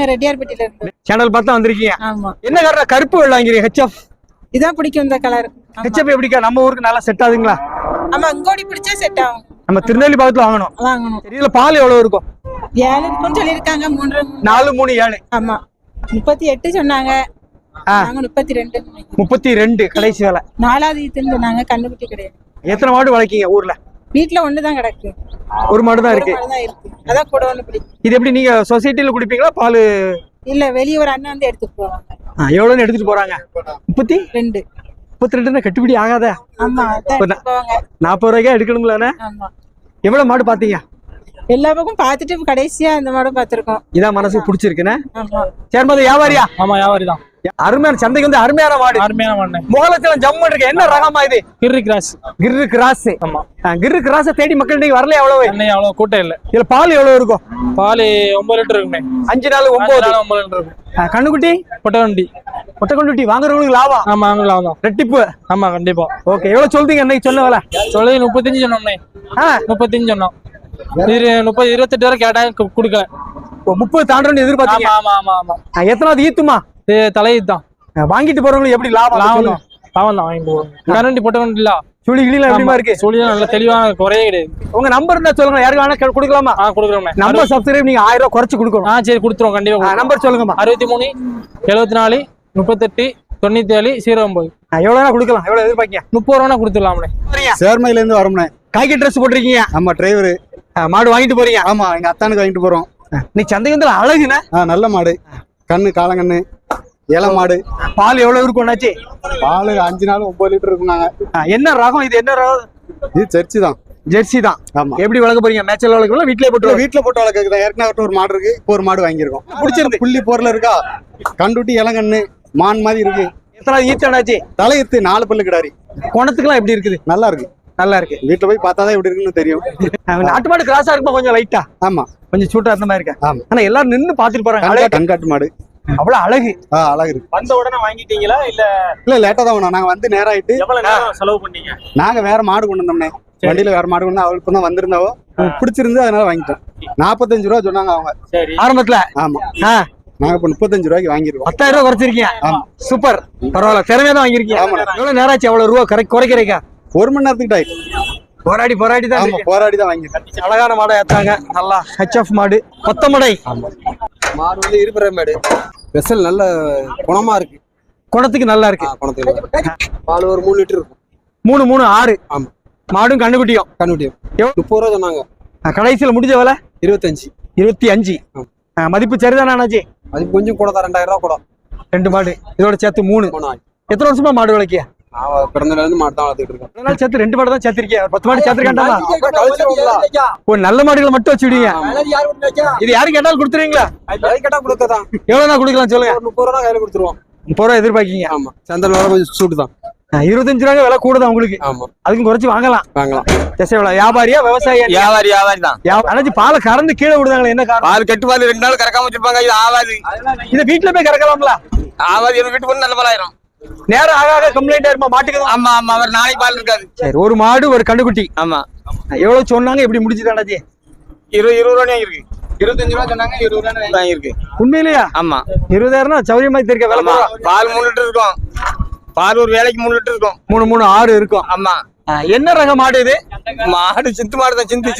நாங்க ரெட்டியார்பட்டியில இருந்து சேனல் பார்த்தா வந்திருக்கீங்க. ஆமா. என்ன காரணம் கருப்பு வெள்ளை வாங்கிறீங்க? ஹெச்எஃப் இதான் பிடிக்கும் இந்த கலர். ஹெச்எஃப் எப்படிக்கா நம்ம ஊருக்கு நல்லா செட் ஆகுதுங்களா? ஆமா, இங்கோடி பிடிச்சா செட் ஆகும். நம்ம திருநெல்வேலி பக்கத்துல வாங்கணும். இதுல பால் எவ்வளவு இருக்கும்? 7 இருக்குன்னு சொல்லிருக்காங்க. 3 4 3 7. ஆமா, 38 சொன்னாங்க. நாங்க 32 கடைசி வேலை. 4வது ஈத்துன்னு சொன்னாங்க. கண்ணுக்குட்டி கிடையாது. எத்தனை மாடு வளர்க்கீங்க ஊர்ல? வீட்டுல ஒண்ணுதான் கிடக்கு. ஒரு மாடு தான் இருக்கு. அதான் கூட ஒண்ணு பிடிக்கும். இது எப்படி நீங்க சொசைட்டில குடிப்பீங்களா பால்? இல்ல, வெளிய ஒரு அண்ணன் வந்து எடுத்துட்டு போவாங்க. எவ்வளவுன்னு எடுத்துட்டு போறாங்க? 32. 32 கட்டுப்படி ஆகாத. ஆமா, 40 ரூபாய்க்கு எடுக்கணுங்களா? ஆமா. எவ்வளவு மாடு பாத்தீங்க? எல்லா பக்கம் பாத்துட்டு கடைசியா இந்த மாடு பாத்துருக்கோம். இதான் மனசுக்கு பிடிச்சிருக்குன்னு. ஆமா. சேர்மது வியாபாரியா? ஆமா, வியாபாரி தான். அருமையான சந்தைக்கு வந்து அருமையான மாடு. முகலத்துல ஜம்மு இருக்கு. என்ன ரகமா இது? கிர்ரு கிராஸ். ஆமா, கிர்ரு கிராஸ் தேடி மக்கள் இன்னைக்கு வரல. அவ்வளவு கூட்டம் இல்ல. இதுல பால் எவ்வளவு இருக்கும்? பால் 9 லிட்டர் இருக்குமே. 5 நாள் 9 லிட்டர் இருக்கும். கண்ணுக்குட்டி பொட்டக்கண்ணுட்டி வாங்குறவங்களுக்கு லாபம். ஆமா, லாபம் ரெட்டிப்பு. ஆமா, கண்டிப்பா. ஓகே, எவ்வளவு சொல்றீங்க அன்னைக்கு சொன்ன வேலை? 35 சொன்னோம்னே. 35 சொன்னோம். 28 வரை கேட்டாங்க, கொடுக்கல. 30 தாண்டணும் எதிர்பார்த்தீங்க? ஆமா. எத்தனாவது ஈத்துமா? தலையீத்தான். வாங்கிட்டு போறவங்களுக்கு எப்படி லாபம் தான் வாங்கிட்டு போறோம். கரண்டி பொட்டக்கண்டி இல்ல. சுழி கிளிலாம் எப்படிமா இருக்கு? சுழியா நல்ல தெளிவான குறையே கிடையாது. உங்க நம்பர் இருந்தா சொல்லுங்க. யாருக்கு வேணா கொடுக்கலாமா? கொடுக்குறோம். நம்பர் சப்ஸ்கிரைப் நீங்க 1000 ரூபாய் குறைச்சு கொடுக்கணும். சரி, கொடுத்துருவோம் கண்டிப்பா. நம்பர் சொல்லுங்கம்மா. 63 74 38 97 09. எவ்வளவு கொடுக்கலாம்? எவ்வளவு எதிர்பார்க்கீங்க? 30 ரூபா கொடுத்துடலாம்ண்ணே. சேர்மையில இருந்து வரோம்ண்ணே. காக்கி ட்ரெஸ் போட்டிருக்கீங்க? ஆமா, டிரைவர். மாடு வாங்கிட்டு போறீங்க? ஆமா, எங்க அத்தானுக்கு வாங்கிட்டு போறோம். நீ சந்தைக்கு வந்து அழகுண்ணே. நல்ல மாடு. கண்ணு காலங்கண்ணு இள மாடு. பால் எவ்வளவு இருக்கும்? பால் 5 நாள் 9 லிட்டர் இருக்குனாங்க. என்ன ரகம் இது? என்ன ரகம் இது? ஜெர்சி தான். ஆமா. எப்படி வளர்க்க போறீங்க? மேட்ச்ல வளர்க்கணும்? வீட்லயே போட்டு வளர்க்குறதா? ஏற்கனவே ஒரு மாடு இருக்கு. இப்போ ஒரு மாடு வாங்கியிருக்கோம். பிடிச்சிருந்து புள்ளி பொருள் இருக்கா? கண்டுட்டி இளங்கண்ணு மான் மாதிரி இருக்கு. எத்தனை ஈத்தாச்சு? தலையத்து 4 பல்லு கிடாரி. குணத்துக்குலாம் எப்படி இருக்குது? நல்லா இருக்கு. வீட்டுல போய் பார்த்தாதான் எப்படி இருக்குன்னு தெரியும். நாட்டு மாடு கிராஸா இருக்குமா? கொஞ்சம் லைட்டா. ஆமா, கொஞ்சம் சூட்டா இருந்த மாதிரி இருக்கு. ஆமா. ஆனா எல்லாரும் நின்னு பாத்துட்டு போறாங்க. கண்காட்டு மாடு அவ்வளவு அழகு. அழகு இருக்கு. வந்த உடனே வாங்கிட்டீங்களா? இல்ல லேட்டா தான் வேணும். நாங்க வந்து நேரம் ஆயிட்டு. எவ்வளவு நேரம் செலவு பண்ணீங்க? நாங்க வேற மாடு கொண்டு வந்தோம்னே. வண்டியில வேற மாடு கொண்டு அவளுக்கு தான் வந்திருந்தாவோ பிடிச்சிருந்து அதனால வாங்கிட்டோம். 45 ரூபா சொன்னாங்க அவங்க ஆரம்பத்துல. ஆமா, நாங்க இப்ப 35 ரூபாய்க்கு வாங்கிருக்கோம். 10,000 ரூபாய் குறைச்சிருக்கீங்க. சூப்பர், பரவாயில்ல. திறமையா தான் வாங்கிருக்கீங்க. எவ்வளவு நேரம் ஆச்சு? எவ்வளவு ரூபா குறைக்கிறீங்க? 1 மணி நேரத்துக்கு ஆயிட்டு. போராடி தான் வாங்கிருக்கோம். அழகான மாடை ஏத்தாங்க. நல்லா ஹெச்எஃப் மாடு. கொத்தமடை மாடு வந்து இருபுற மாடு. வெசல் நல்ல குணமா இருக்கு. குணத்துக்கு நல்லா இருக்கு. பால் ஒரு 3 லிட்டர் இருக்கும். 3 3 6. ஆமா. மாடும் கண்ணுக்குட்டியும் 30 ரூபா சொன்னாங்க. கடைசியில முடிஞ்ச வேலை 25. மதிப்பு சரிதானா அண்ணாச்சி? அது கொஞ்சம் கூட தான். 2000 ரூபா கூட. 2 மாடு இதோட சேர்த்து 3. எத்தனை வருஷமா மாடு வளர்க்கிய? பிறந்தல இருந்து மாடு தான் வளர்த்துட்டு இருக்கேன். சேர்த்து 2 மாடு தான் சேர்த்திருக்கேன். 10 மாடு சேர்த்திருக்கேன்டா. ஒரு நல்ல மாடுகளை மட்டும் வச்சுடுவீங்க. இது யாருக்கு கேட்டாலும் கொடுத்துருவீங்களா? கேட்டா கொடுக்கதான். எவ்வளவு கொடுக்கலாம் சொல்லுங்க? 30 ரூபா கையில கொடுத்துருவோம். 30 ரூபா எதிர்பார்க்கீங்க? ஆமா. சந்தையில வேலை கொஞ்சம் சூட்டு தான். 25 ரூபாய் விலை கூடுதான் உங்களுக்கு. ஆமா, அதுக்கும் குறைச்சு வாங்கலாம். வியாபாரியா விவசாயியா? வியாபாரி தான். அண்ணாச்சி பாலை கறந்து கீழே விடுதாங்களே, என்ன காரணம்? பால் கெட்டு பால் 2 நாள் கறக்காம வச்சிருப்பாங்க. இது ஆவாது. இதை வீட்டுல போய் கறக்கலாம்ல? ஆவாது. எங்க வீட்டு பொண்ணு நல்ல பால் ஆயிரும். நேரம் ஆக கம்ப்ளைண்ட் ஆயிருமா மாட்டுக்கு? ஆமா, அவர் நாளைக்கு பால் இருக்காது. சரி, ஒரு மாடு ஒரு கண்டுக்குட்டி. ஆமா. எவ்வளவு சொன்னாங்க? எப்படி முடிச்சுது அண்ணாச்சி? 20 ரூபா வாங்கிருக்கு. 25 ரூபா சொன்னாங்க. 20 ரூபா வாங்கிருக்கு. உண்மையிலேயா? ஆமா. 20,000 சௌரியமா தெரிக்க வேலை. பால் 3 லிட்டர் இருக்கும். பால் ஒரு வேலைக்கு 3 லிட்டர் இருக்கும். 3 3 6 இருக்கும். ஆமா. என்ன ரக மாடு இது? மாடு சிந்து மாடு தான். சிந்து.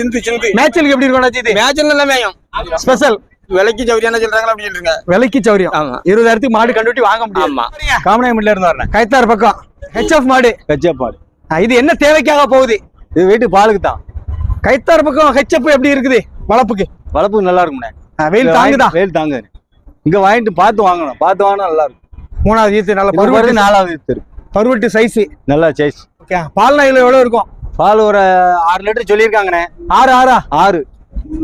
மேட்சலுக்கு எப்படி இருக்கும் அண்ணாச்சி? இது மேட்சல் நல்லா மேயும். ஸ்பெஷல். விலைக்கு சௌரியான சொல்றாங்களா? அப்படி சொல்றீங்க. விலைக்கு சௌரியம். ஆமா. 20,000க்கு மாடு கண்டுட்டி வாங்க முடியும். ஆமா. காமநாயக்கம்பட்டில இருந்து வரேன். கைத்தார் பக்கம் ஹெச்எஃப் மாடு. இது என்ன தேவைக்காக போகுது? இது வீட்டு பாலுக்கு தான். கைத்தார் பக்கம் ஹெச்எஃப் எப்படி இருக்குது? வளப்புக்கு நல்லா இருக்கும்ண்ணே. வெயில் தாங்குதா? வெயில் தாங்க. இங்க வாங்கிட்டு பார்த்து வாங்கணும். பார்த்து வாங்கினா நல்லா இருக்கும். 3வது ஈத்து நல்ல பருவட்டு. 4வது ஈத்து இருக்கு. பருவட்டு சைஸ் நல்லா சைஸ். பால் நாயில எவ்வளவு இருக்கும்? பால் ஒரு 6 லிட்டர் சொல்லியிருக்காங்கண்ணே. 6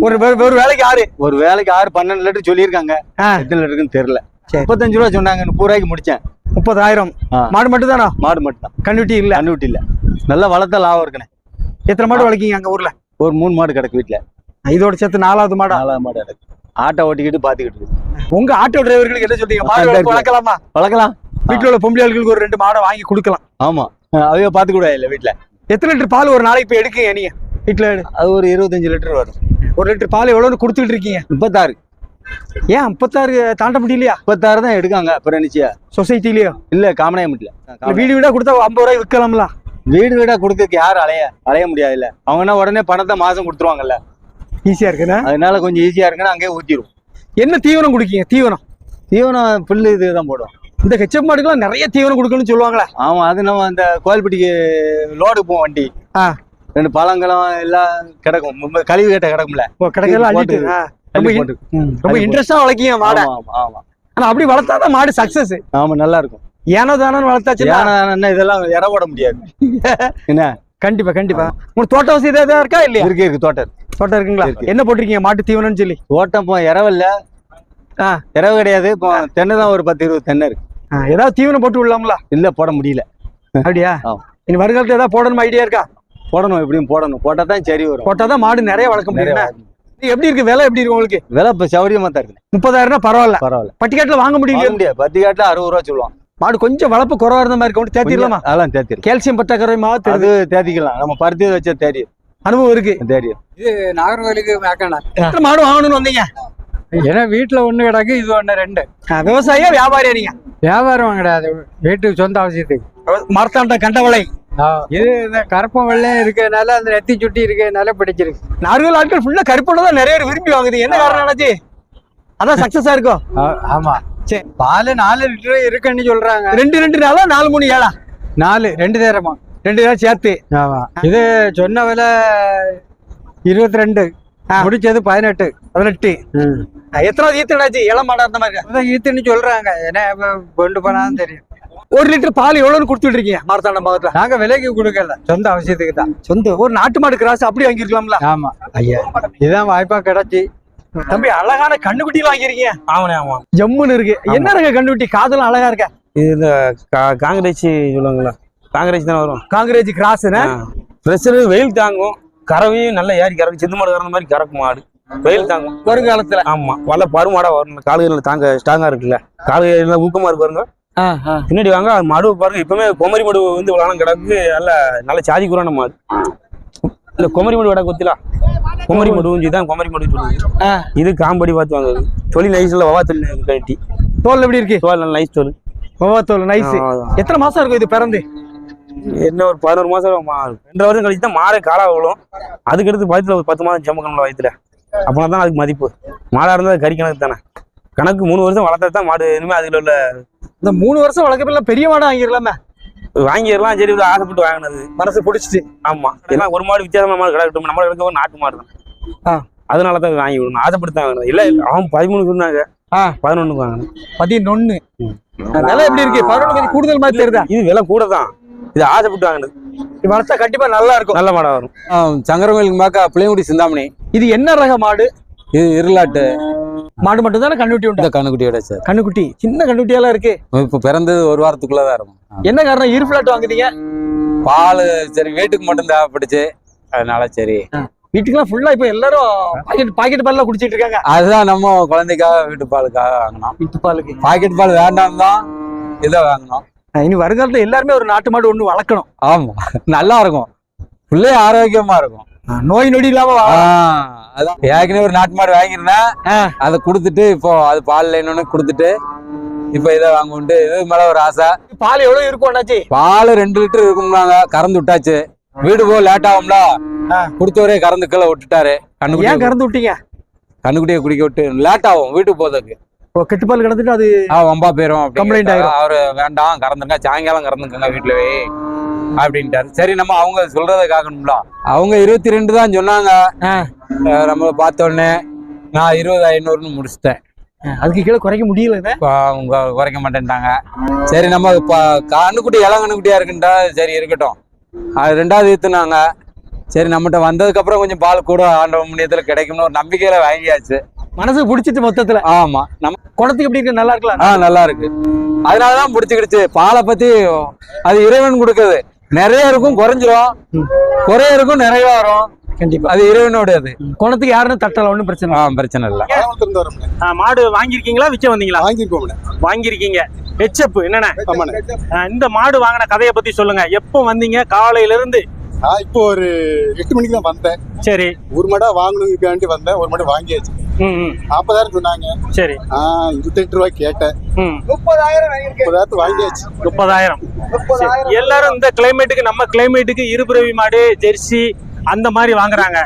ஒரு வேலைக்கு 6. ஒரு வேலைக்கு 6 12 லிட்டர் சொல்லியிருக்காங்க. எத்தனை லிட்டருக்குன்னு தெரியல. 35 ரூபா சொன்னாங்க. 30 ரூபாய்க்கு முடிச்சேன். 30,000. மாடு மட்டும் தானா? மாடு மட்டும் தான். கண்ணுட்டி இல்ல. நல்லா வளர்த்தா லாபம் இருக்குண்ணே. எத்தனை மாடு வளர்க்கீங்க அங்க ஊர்ல? ஒரு 3 மாடு கிடக்கு வீட்டுல. இதோட சேர்த்து 4வது மாடு. 4வது மாடு கிடக்கு. ஆட்டோ ஓட்டிக்கிட்டு பாத்துக்கிட்டு இருக்கு. உங்க ஆட்டோ டிரைவர்களுக்கு என்ன சொல்றீங்க? மாடு வளர்க்கலாமா? வளர்க்கலாம். வீட்டுல உள்ள பொம்பளைகளுக்கு ஒரு 2 மாடை வாங்கி கொடுக்கலாம். ஆமா, அவைய பாத்துக்கூட இல்ல வீட்டுல. எத்தனை லிட்டர் பால் ஒரு நாளைக்கு போய் எடுக்கீங்க நீங்க வீட்டுல? அது ஒரு 25 லிட்டர் வரும். 1 லிட்டர் பால் எவ்வளவு கொடுத்துட்டு இருக்கீங்க? 36. ஏன் 56 தாண்ட முடியலையா? 56 தான் எடுக்காங்க. அப்புறம் நிச்சயம் சொசைட்டிலயோ இல்ல காமனாயமிட்டில வீடு வீடா கொடுத்தா 50 ரூபாய் விற்கலாம்ல. வீடு வீடா கொடுக்கறதுக்கு யாரும் அலைய முடியாது இல்ல. அவங்கன்னா உடனே பணத்தை மாசம் கொடுத்துருவாங்கல்ல. ஈஸியா இருக்குண்ணா. அதனால கொஞ்சம் ஈஸியா இருக்குன்னு அங்கேயே ஊத்திடும். என்ன தீவனம் குடிக்கீங்க? தீவனம் புல்லு இதுதான் போடும். இந்த ஹெச்எப் மாடுக்கெல்லாம் நிறைய தீவனம் கொடுக்கணும்னு சொல்லுவாங்களே. ஆமா, அது நம்ம அந்த கோயில்பட்டிக்கு லோடு போவோம் வண்டி. 2 பழங்களும் எல்லாம் கிடக்கும், கழிவு கேட்ட கிடக்கும்ல. கிடக்கெல்லாம் அள்ளிட்டு ரொம்ப இன்ட்ரெஸ்டா வளர்க்கீங்க மாடை. ஆமா, ஆனா அப்படி வளர்த்தாதான் மாடு சக்சஸ். ஆமா, நல்லா இருக்கும். ஏனோ தானு வளர்த்தாச்சு. இதெல்லாம் இற போட முடியாது. என்ன? கண்டிப்பா. உங்களுக்கு தோட்ட வசதி ஏதாவது இருக்கா? இல்லையா? இருக்கு. தோட்டம் இருக்குங்களா? என்ன போட்டிருக்கீங்க மாட்டு தீவனம்னு சொல்லி? தோட்டம் இப்போ இரவல்ல. இரவு கிடையாது. இப்போ தென்னை தான் ஒரு 10-20 தென்னை இருக்கு. ஏதாவது தீவனம் போட்டு விடலாம்ல? இல்ல, போட முடியல. அப்படியா? இனி வருங்காலத்துல ஏதாவது போடணும் ஐடியா இருக்கா? போடணும், எப்படியும் போடணும். போட்டா தான் சரி வரும். போட்டாதான் மாடு நிறைய வளர்க்க முடியும். எப்படி இருக்கு விலை? எப்படி இருக்கு உங்களுக்கு விலை? இப்ப சௌரியமா தான் இருக்கு. 30,000 பரவாயில்ல. பட்டிக்காட்டுல வாங்க முடியல. பட்டிக்காட்டுல 60 ரூபா சொல்லுவான். மாடு கொஞ்சம் வளர்ப்பு குறவா இருந்த மாதிரி இருக்கும். தேத்திடலாமா? அதெல்லாம் தேத்திடும். கால்சியம் பற்றாக்குறை மாவு அது தேத்திக்கலாம். நம்ம பருத்தி வச்ச தெரியும். அனுபவம் இருக்கு. தெரியும். இது நாகர்கோவிலுக்கு மேக்கண்டா. எத்தனை மாடு வாங்கணும்னு வந்தீங்க? ஏன்னா வீட்டுல 1 கிடக்கு, இது 1 2. விவசாயியா வியாபாரியா நீங்க? வியாபாரம் கிடையாது, வீட்டுக்கு சொந்த அவசியத்துக்கு. மரத்தாண்ட கண்டவளை. இது இந்த கருப்பம் வெள்ளையும் இருக்கிறதுனால, அந்த நெத்தி சுட்டி இருக்கிறதுனால பிடிச்சிருக்கு. நார்மல் ஆட்கள் ஃபுல்லா கருப்புள்ளதான் நிறைய பேர் விரும்பி வாங்குது. என்ன காரணம் ஆச்சு? அதான் சக்சஸா இருக்கும். ஆமா. சரி, பால் 4 லிட்டர் இருக்குன்னு சொல்றாங்க. 2 நாளா 4 3 7 4 2 நேரமா 2 நேரம் சேர்த்து. ஆமா. இது சொன்ன விலை 22, முடிச்சது 18. எத்தனாவது ஈத்தனாச்சு? இளம் மாடா இருந்த மாதிரி ஈத்துன்னு சொல்றாங்க. ஏன்னா கொண்டு போனாலும் தெரியும். 1 லிட்டர் பால் எவ்வளவுன்னு கொடுத்துட்டு இருக்கீங்க மாரத்தாண்டம் பக்கத்துல? நாங்க விலைக்கு கொடுக்கல, சொந்த அவசியத்துக்கு தான். சொந்த ஒரு நாட்டு மாடு கிராஸ் அப்படி வாங்கிருக்கலாம்ல? ஆமா ஐயா, இதுதான் வாய்ப்பா கிடைச்சி. தம்பி, அழகான கண்ணுக்குட்டிலாம் வாங்கிருக்கீங்க. ஆமா. ஜம்முன்னு இருக்கு. என்ன இருக்க கண்ணுக்குட்டி? காதெல்லாம் அழகா இருக்க. இது இந்த காங்கிரேஜ் சொல்லுவாங்களா? காங்கிரேஜ் தானே வரும். காங்கிரேஜ் கிராஸ். பிரஷர் வெயில் தாங்கும், கறவையும் நல்லா ஏறி கறக்கும். சிந்து மாடு கறந்த மாதிரி கறக்கும் மாடு. வெயில் தாங்கும் வருங்காலத்துல. ஆமா, வல்ல பருமாடா வரும். கால்கள் தாங்க ஸ்ட்ராங்கா இருக்குல்ல, கால்கள் ஊக்கமா இருக்கு பாருங்க. பின்னாடி வாங்க மடு பாருங்க. இப்பவுமே குமரி மடு வந்து விளாடம் கிடக்கு. நல்ல சாதி கூறான மாடு. இல்ல குமரி மடு விட கொத்திலா, குமரி மடு தான் குமரி மடு சொல்லுது. இது காம்படி பார்த்து வாங்குது. தொழில் நைஸ்ல வவா தொழில் கட்டி. தோல் எப்படி இருக்கு? தோல் நல்ல நைஸ் தோல். வவா தோல் நைஸ். எத்தனை மாசம் இருக்கும் இது பிறந்து? என்ன ஒரு 11 மாசம் 2 வருஷம் கழிச்சு தான் மாறே காலா விழும். அதுக்கடுத்து வயத்துல ஒரு 10 மாதம் செம்மக்கணும்ல வயத்துல. அப்பனா தான் அதுக்கு மதிப்பு. மாடா இருந்தா கறி கணக்கு தானே. கணக்கு 3 வருஷம் வளர்த்தா தான் மாடு. இனிமே அதுல உள்ள இந்த 3 வருஷம் வளர்க்கப்பெல்லாம் பெரிய மாடா வாங்கிடலாமே. வாங்கிடலாம். சரி, ஆசைப்பட்டு வாங்கினது மனசு பிடிச்சிச்சு. ஆமா, ஏன்னா ஒரு மாடு வித்தியாசமான மாடு கிடக்கட்டும். நம்ம கிடக்க ஒரு நாட்டு மாடு தான். அதனாலதான் வாங்கி விடணும். ஆசைப்பட்டு தான் வாங்கினது. இல்ல அவன் 13 சொன்னாங்க, 11 வாங்கினேன். 11. விலை எப்படி இருக்கு? 11 கொஞ்சம் கூடுதல் மாதிரி தெரியுதா? இது விலை கூட தான். இது ஆசைப்பட்டு வாங்கினது. இது வளர்த்தா கண்டிப்பா நல்லா இருக்கும். நல்ல மாடா வரும். சங்கரவேலுக்கு மேக்கா பிள்ளைங்குடி சிந்தாமணி. இது என்ன ரக மாடு? இது இருளாட்டு மாடு மட்டும் தானே? கண்ணுக்குட்டி உண்டு? கண்ணுக்குட்டியோட சார். கண்ணுக்குட்டி சின்ன கண்ணுக்குட்டியெல்லாம் இருக்கு. இப்ப பிறந்தது 1 வாரத்துக்குள்ளதான் இருக்கும். என்ன காரணம் இருஃபிளாட் வாங்குதீங்க? பால் சரி வீட்டுக்கு மட்டும் தேவைப்படுச்சு, அதனால சரி. வீட்டுக்குலாம் ஃபுல்லா இப்ப எல்லாரும் பாக்கெட் பால் குடிச்சிட்டு இருக்காங்க. அதுதான் நம்ம குழந்தைக்காக வீட்டு பாலுக்காக வாங்கினோம். வீட்டு பாலுக்கு பாக்கெட் பால் வேண்டாம் தான் இதை வாங்கினோம். இனி வருங்காலத்துல எல்லாருமே ஒரு நாட்டு மாடு ஒண்ணு வளர்க்கணும். ஆமா, நல்லா இருக்கும். பிள்ளை ஆரோக்கியமா இருக்கும், நோய் நொடி இல்லாம. அதான் ஏற்கனவே ஒரு நாட்டு மாடு வாங்கியிருந்தேன். அதை கொடுத்துட்டு இப்போ அது பால் இல்லைன்னு கொடுத்துட்டு இப்ப இதை வாங்கிட்டு இது மேல ஒரு ஆசை. பால் எவ்வளவு இருக்கும் அண்ணாச்சி? பால் 2 லிட்டர் இருக்கும்னாங்க. கறந்து விட்டாச்சு. வீடு போக லேட் ஆகும்ல, கொடுத்தவரே கறந்து கீழே விட்டுட்டாரு. ஏன் கறந்து விட்டீங்க? கண்ணுக்குட்டியை குடிக்க விட்டு லேட் ஆகும் வீட்டுக்கு போறதுக்கு. கெட்டுப்பால் கிடந்துட்டு அது வம்பா போயிரும். கம்ப்ளைண்ட் ஆயிரும். அவரு வேண்டாம் கறந்துங்க, சாயங்காலம் கறந்துக்கங்க வீட்டுலவே அப்படின்ட்டாரு. சரி, நம்ம அவங்க சொல்றதை கேட்கணும்ல. அவங்க 22 தான் சொன்னாங்க. நம்மள பார்த்த உடனே நான் 20,500 முடிச்சிட்டேன். அதுக்கு கீழே குறைக்க முடியல. அவங்க குறைக்க மாட்டேன்ட்டாங்க. சரி, நம்ம கண்ணுக்குட்டி கண்ணுக்குட்டியா இருக்குன்ட்டா சரி இருக்கட்டும். அது 2வது ஈத்துனாங்க. சரி, நம்மகிட்ட வந்ததுக்கு அப்புறம் கொஞ்சம் பால் கூட ஆண்டவ முன்னியத்துல கிடைக்கும்னு ஒரு நம்பிக்கையில வாங்கியாச்சு. மனசு பிடிச்சிட்டு மொத்தத்துல. ஆமா, நம்ம குணத்துக்கு எப்படி இருக்கு? நல்லா இருக்கலாம். நல்லா இருக்கு. அதனாலதான் பிடிச்சிக்கிடுச்சு. பாலை பத்தி அது இறைவன் கொடுக்குது. நிறைய இருக்கும், குறைஞ்சிரும். குறைய இருக்கும், நிறைய வரும். கண்டிப்பா அது இறைவனோடது. குணத்துக்கு யாருன்னு தட்டல, ஒன்றும் பிரச்சனை பிரச்சனை இல்லை. மாடு வாங்கிருக்கீங்களா விற்க வந்தீங்களா? வாங்கிருக்கீங்க. ஹெச்எப் என்னண்ணே? இந்த மாடு வாங்கின கதையை பத்தி சொல்லுங்க. எப்போ வந்தீங்க? காலையில இருந்து? இப்போ ஒரு 8 மணிக்கு தான் வந்தேன். சரி, ஒரு மாடா வாங்கணுங்காண்டி வந்தேன். ஒரு மாடு வாங்கியாச்சு. 40,000 சொன்னாங்க. சரி. 28 ரூபாய் கேட்டேன். 30,000 வாங்கியாச்சு. 30,000. எல்லாரும் இந்த கிளைமேட்டுக்கு, நம்ம கிளைமேட்டுக்கு இருபிறவி மாடு, ஜெர்சி அந்த மாதிரி வாங்குறாங்க.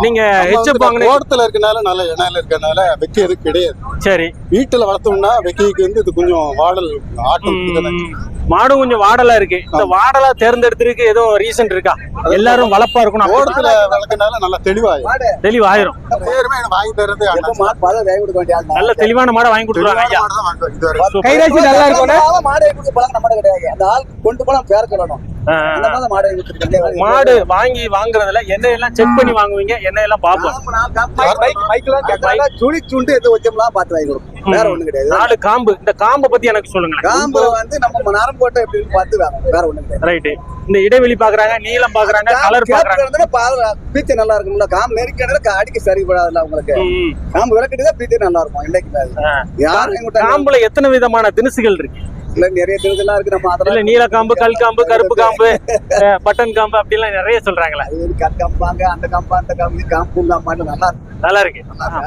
நீங்க ஹெச்எப் வாங்குன தோட்டத்துல இருக்கனால நல்ல இணையில இருக்கனால வெக்கி எதுவும் கிடையாது. சரி. வீட்டுல வளர்த்தோம்னா வெக்கிக்கு வந்து இது கொஞ்சம் வாடல் ஆட்டம். மாடும் கொஞ்சம் வாடலா இருக்கு. இந்த வாடலா தேர்ந்தெடுத்திருக்கு ஏதோ ரீசன் இருக்கா? எல்லாரும் வளப்பா இருக்கணும். தோட்டத்துல வளர்க்கனால நல்லா தெளிவாயிரும். வாங்கி தர்றது நல்ல தெளிவான மாடை வாங்கி கொடுத்துருவாங்க ஐயா. கைராசி நல்லா இருக்கும். மாடு வாங்குறதுல என்ன எல்லாம் செக் பண்ணி வாங்குவீங்க? என்ன எல்லாம் பாப்போம். நாலு காம்பு. இந்த காம்பை பத்தி எனக்கு சொல்லுங்களேன். காம்பு வந்து நம்ம நரம் போட்ட எப்படின்னு பார்த்து வேற ஒண்ணு கிடையாது. ரைட். இந்த இடைவெளி பாக்குறாங்க, நீளம் பாக்குறாங்க, கலர் பாக்குறாங்க. பீச்சு நல்லா இருக்கும்ல. காம்பு நெருக்கினதுல அடிக்க சரிபடாதுல்ல உங்களுக்கு. காம்பு விளக்கிட்டு பீச்சு நல்லா இருக்கும். இன்னைக்கு காம்புல எத்தனை விதமான திணுசுகள் இருக்கு? நிறைய திணுசுலாம் இருக்கு. நம்ம அதுல நீல காம்பு, கல் காம்பு, கருப்பு காம்பு, பட்டன் காம்பு அப்படி எல்லாம் நிறைய சொல்றாங்களே. கல் காம்பாங்க, அந்த காம்பு, அந்த காம்பு, காம்பு காம்பாண்டு நல்லா இருக்கு.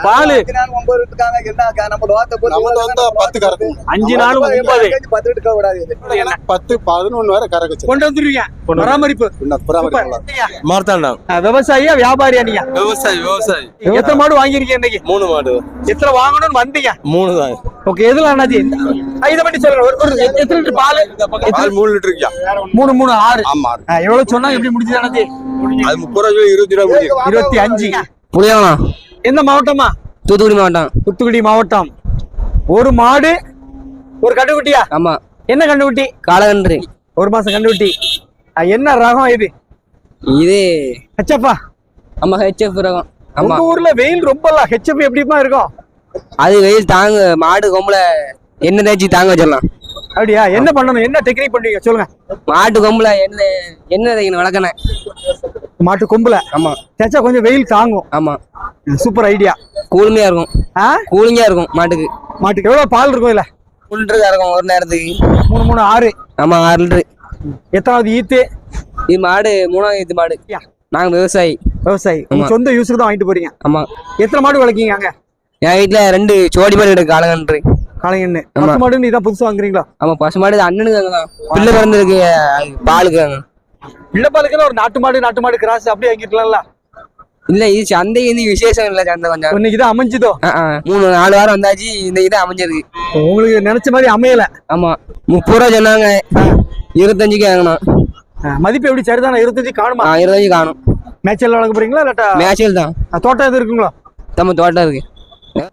பாலு 9 இருக்காங்க. என்ன நம்ம லோத்த போட்டு 10 கறக்கு. 5 நாள் 30 10 எடுக்க கூடாது. 10 11 வரை கறக்கு கொண்டு வந்துருவீங்க. பராமரிப்பு மார்த்தாண்டா. விவசாயியா வியாபாரியா நீங்க? விவசாயி. எத்தனை மாடு வாங்கிருக்கீங்க இன்னைக்கு? 3 மாடு. எத்தனை வாங்கணும்னு வந்தீங்க? 3 தான். ஓகே, எதுல அண்ணாச்சி இதை பத்தி சொல்லுங்க. எத்தனை லிட்டர் பால்? 3 லிட்டர் இருக்கியா? 3 3 6. ஆமா. எவ்வளவு சொன்னா எப்படி முடிஞ்சது அண்ணாச்சி? அது 30 ரூபாய் 20 ரூபாய் முடியும். 25. புளியாவளா. எந்த மாவட்டமா? தூத்துக்குடி மாவட்டம். தூத்துக்குடி மாவட்டம். ஒரு மாடு ஒரு கண்டுக்குட்டியா? ஆமா. என்ன கண்டுக்குட்டி? காலகன்று. 1 மாசம் கண்டுக்குட்டி. என்ன ரகம் இது? இது ஹெச்எஃப்பா? ஆமா, ஹெச்எஃப் ரகம். உங்க ஊர்ல வெயில் ரொம்ப ஹெச்எஃப் எப்படிமா இருக்கும்? அது வெயில் தாங்க. மாடு கொம்புல என்ன தேய்ச்சி தாங்க வச்சிடலாம். அப்படியா? என்ன பண்ணணும்? என்ன டெக்னிக் பண்ணுவீங்க சொல்லுங்க. மாட்டு கொம்புல என்ன தேய்க்கணும்? வளர்க்கணும். மாட்டு கொம்புல? ஆமா. தேய்ச்சா கொஞ்சம் வெயில் தாங்கும். ஆமா. Super idea. கூலிங்கா இருக்கும். கூலிங்கா இருக்கும் மாட்டுக்கு. மாட்டுக்கு எவ்வளவு பால் இருக்கும் இல்ல? 3 லிட்டர் கறக்கும் ஒரு நேரத்துக்கு. 3 3 6. ஆமா, 6 லிட்டர். எத்தனாவது ஈத்து? இது மாடு 3ஆவது ஈத்து மாடு. நாங்க விவசாயி. உங்க சொந்த யூஸுக்கு தான் வாங்கிட்டு போறீங்க? ஆமா. எத்தனை மாடு வளர்க்கீங்க அங்க? என் வீட்டுல 2 ஜோடி மாடு இருக்கு. காலகன்று. காளையன்னு. பசு மாடு நீ தான் புதுசா வாங்குறீங்களா? ஆமா, பசு மாடு அண்ணனுக்கு பிள்ளை பிறந்திருக்கு. பாலுக்கு பிள்ளை பாலுக்குன்னு ஒரு நாட்டு மாடு கிராஸ் அப்படியே வாங்கிக்கலாம்ல? இல்ல, இது சந்தைக்கு விசேஷம் இல்ல. சந்தை கொஞ்சம் இன்னைக்கு தான் அமைஞ்சுதோ? 3-4 வாரம் வந்தாச்சு. இன்னைக்கு தான் அமைஞ்சிருக்கு. உங்களுக்கு நினைச்ச மாதிரி அமையல? ஆமா. 30 ரூபா சொன்னாங்க. 25க்கு வாங்கணும். மதிப்பு எப்படி? சரிதானா? 25 காணுமா? 25 காணும். மேய்ச்சல் வளர்க்க போறீங்களா இல்லாட்டா? மேய்ச்சல் தான். தோட்டம் எது இருக்குங்களா? நம்ம தோட்டம் இருக்கு.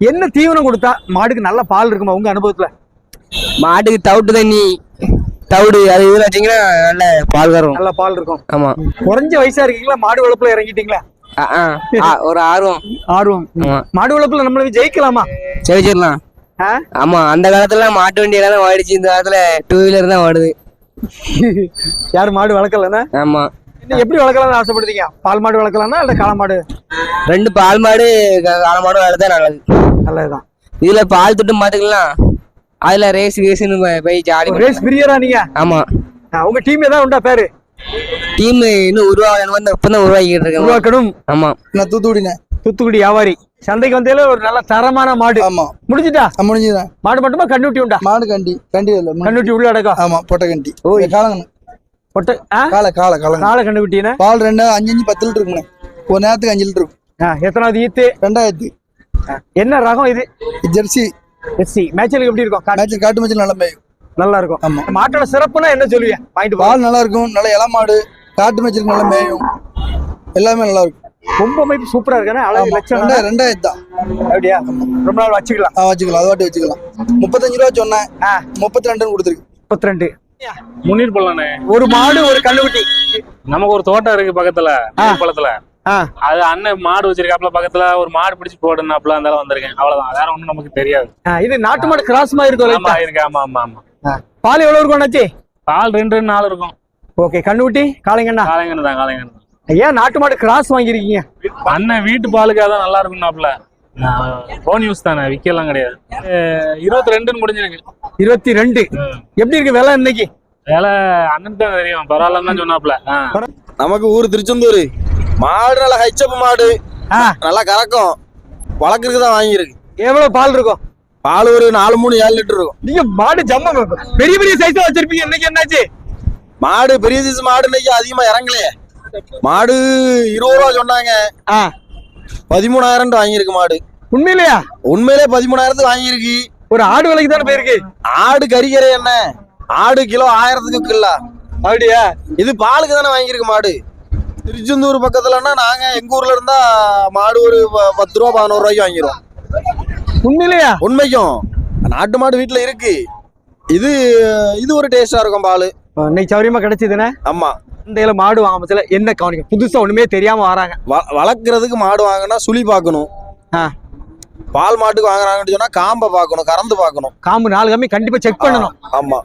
என்ன தீவனம் கொடுத்தா மாடுக்கு நல்ல பால் இருக்குமா உங்க அனுபவத்துல? மாட்டுக்கு தவிட்டு தண்ணி, தவிடு அது இதுல வச்சீங்கன்னா நல்ல பால் வரும். நல்ல பால் இருக்கும். ஆமா. குறைஞ்ச வயசா இருக்கீங்களா? மாடு வளர்ப்புல இறங்கிட்டீங்களா? ஒரு ஆர்வம். மாடு வளர்ப்புல நம்மள ஜெயிக்கலாமா? ஜெயிச்சிடலாம். ஆமா. அந்த காலத்துல மாட்டு வண்டி எல்லாம் ஓடிச்சு. இந்த காலத்துல 2 வீலர் தான் ஓடுது. யாரு மாடு வளர்க்கலன்னா? ஆமா. எப்படி வளர்க்கலாம்னு ஆசைப்படுறீங்க? பால் மாடு வளர்க்கலாம்னா இல்ல காளை மாடு? 2 பால் மாடு காளை மாடு வளர்த்தா நல்லது. நல்லதுதான். இதுல பால் துட்டு மாத்துக்கலாம். அதுல ரேஸ்னு போய் ஜாலி. ரேஸ் பிரியரா நீங்க? ஆமா. உங்க டீம் ஏதாவது உண்டா பேரு? டீம் இன்னும் இப்பதான் உருவாக்கிட்டு இருக்கேன். உருவாக்கணும். ஆமா. நான் தூத்துக்குடி வியாபாரி. சந்தைக்கு வந்ததுல ஒரு நல்ல தரமான மாடு. ஆமா. முடிஞ்சுட்டா? முடிஞ்சுதான். மாடு மட்டுமா கண்ணுட்டி உண்டா? மாடு கண்டி கண்ணுட்டி உள்ள அடக்கம். ஆமா, பொட்டை கண்டி. காலங்கண்ணு. பொட்டை காலை கண்ணுக்குட்டினா பால் 2 5 10 லிட்டர் இருக்குண்ணே. ஒரு நேரத்துக்கு 5 லிட்டர் இருக்கும். எத்தனாவது ஈத்து? 2வது. என்ன ரகம் இது? ஜெர்சி. மேய்ச்சலுக்கு எப்படி இருக்கும்? காட்டு மேய்ச்சல் நல்ல மேயும். நல்லா இருக்கும். ஆமா. மாட்டோட சிறப்புனா என்ன சொல்லுவீங்க? வாங்கிட்டு பால் நல்லா இருக்கும். நல்ல இள மாடு. காட்டு மேய்ச்சலுக்கு நல்ல மேயும். எல்லாமே நல்லா இருக்கும். ரொம்ப அமைப்பு சூப்பரா இருக்கானே. அழகு லட்சணம். 2வது தான். அப்படியா? ரொம்ப நாள் வச்சுக்கலாம். வச்சுக்கலாம். அது வாட்டி வச்சுக்கலாம். 35 ரூபா சொன்னேன். 32 கொடுத்துருக்கு. 32. முன்னீர் போலானே. ஒரு மாடு ஒரு கண்ணுக்குட்டி. நமக்கு ஒரு தோட்டம் இருக்கு பக்கத்துல பழத்துல. அது அண்ணன் மாடு வச்சிருக்காப்ல பக்கத்துல. ஒரு மாடு பிடிச்சு போடுனாப்ல அதனால வந்திருக்கேன். அவ்வளவுதான். வேற ஒண்ணும் நமக்கு தெரியாது. இது நாட்டு மாடு கிராஸ் மாதிரி இருக்கும். ஆமா ஆமா ஆமா. பால் எவ்வளவு இருக்கும் அண்ணாச்சி? பால் 2 4 இருக்கும். ஓகே. கண்ணுக்குட்டி காளைங்கண்ணா? காளைங்கண்ணு தான். ஏன் நாட்டு மாடு கிராஸ் வாங்கிருக்கீங்க? அண்ணன் வீட்டு பாலுக்காக தான் நல்லா இருக்கும்னாப்ல. போன் யூஸ் தானே, விக்கலாம் கிடையாது. 22 முடிஞ்சிருக்கு. 22. எப்படி இருக்கு விலை இன்னைக்கு? விலை அண்ணன் தான் தெரியும். பரவாயில்லன்னு தான் சொன்னாப்ல. நமக்கு ஊர் திருச்செந்தூர். மாடு நல்லா ஹெச்எப் மாடு. நல்லா கறக்கும். வளர்க்கறதுக்கு தான் வாங்கியிருக்கு. எவ்வளவு பால் இருக்கும்? பால் ஒரு 4-3-7 லிட்டர் இருக்கும். நீங்க மாடு ஜம்ம பெரிய பெரிய சைஸா வச்சிருப்பீங்க, இன்னைக்கு என்னாச்சு? மாடு பெரிய சைஸ் மாடு இன்னைக்கு அதிகமா இறங்கலையே. மாடு 20 ரூபா சொன்னாங்க, 13,000 வாங்கியிருக்கு மாடு. உண்மையிலையா? உண்மையிலே 13,000 வாங்கியிருக்கு. ஒரு ஆடு விலைக்கு தானே போயிருக்கு. ஆடு கறிக்கரை என்ன, ஆடு கிலோ 1000 இல்ல. அப்படியா? இது பாலுக்கு தானே வாங்கியிருக்கு மாடு. திருச்செந்தூர் பக்கத்துலன்னா நாங்க எங்க ஊர்ல இருந்தா மாடு ஒரு 10 ரூபா 11 ரூபாய்க்கு வாங்கிடுவோம். உண்மையிலையா? உண்மைக்கும் நாட்டு மாடு வீட்டுல இருக்கு. இது இது ஒரு டேஸ்டா இருக்கும் பால். இன்னைக்கு சௌரியமா கிடைச்சதுன்னா. ஆமா. இந்த மாடு வாங்க பட்சத்துல என்ன கவனிக்கும்? புதுசா ஒண்ணுமே தெரியாம வராங்க. வளர்க்கறதுக்கு மாடு வாங்கினா சுழி பார்க்கணும். பால் மாட்டுக்கு வாங்குறாங்கன்னு சொன்னா காம்பை பார்க்கணும், கறந்து பார்க்கணும். காம்பு 4 கம்மி கண்டிப்பா செக் பண்ணணும். ஆமா.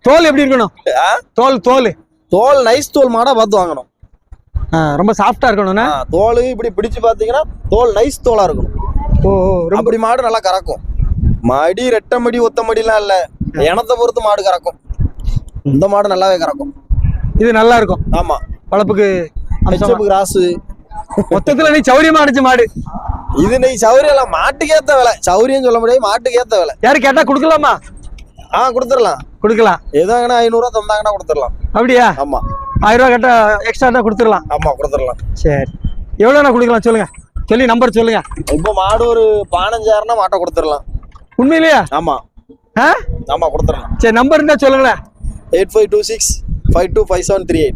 தோல் எப்படி இருக்கணும்? தோல் தோல் தோல் நைஸ் தோல் மாடா பார்த்து வாங்கணும். ரொம்ப சாஃப்டா இருக்கணும்னா. தோல் இப்படி பிடிச்சு பாத்தீங்கன்னா தோல் நைஸ் தோலா இருக்கணும். அப்படி மாடு நல்லா கறக்கும். மடி ரெட்டை மடி ஒத்த மடிலாம் இல்ல, இனத்தை பொறுத்து மாடு கறக்கும். இந்த மாடு நல்லாவே கறக்கும். இது நல்லா இருக்கும். ஆமா. வளப்புக்கு கிராஸ். மொத்தத்துல நீ சௌரியமா அடிச்ச மாடு இது. நீ சௌரியம் மாட்டுக்கு ஏத்த விலை, சௌரியம் சொல்ல முடியாது, மாட்டுக்கு ஏத்த விலை. யாரு கேட்டா கொடுக்கலாமா? கொடுத்துடலாம். கொடுக்கலாம். ஏதாங்கன்னா 500 ரூபா தந்தாங்கன்னா கொடுத்துடலாம். அப்படியா? ஆமா. 1000 ரூபா கேட்டா எக்ஸ்ட்ரா கொடுத்துடலாம். ஆமா கொடுத்துடலாம். சரி, எவ்வளவு கொடுக்கலாம் சொல்லுங்க, சொல்லி நம்பர் சொல்லுங்க. இப்போ மாடு ஒரு 15,000 மாட்டை கொடுத்துடலாம். உண்மையிலையா? ஆமா. ஆமா கொடுத்துடலாம். சரி, நம்பர் இருந்தா சொல்லுங்களேன். 8526 525738.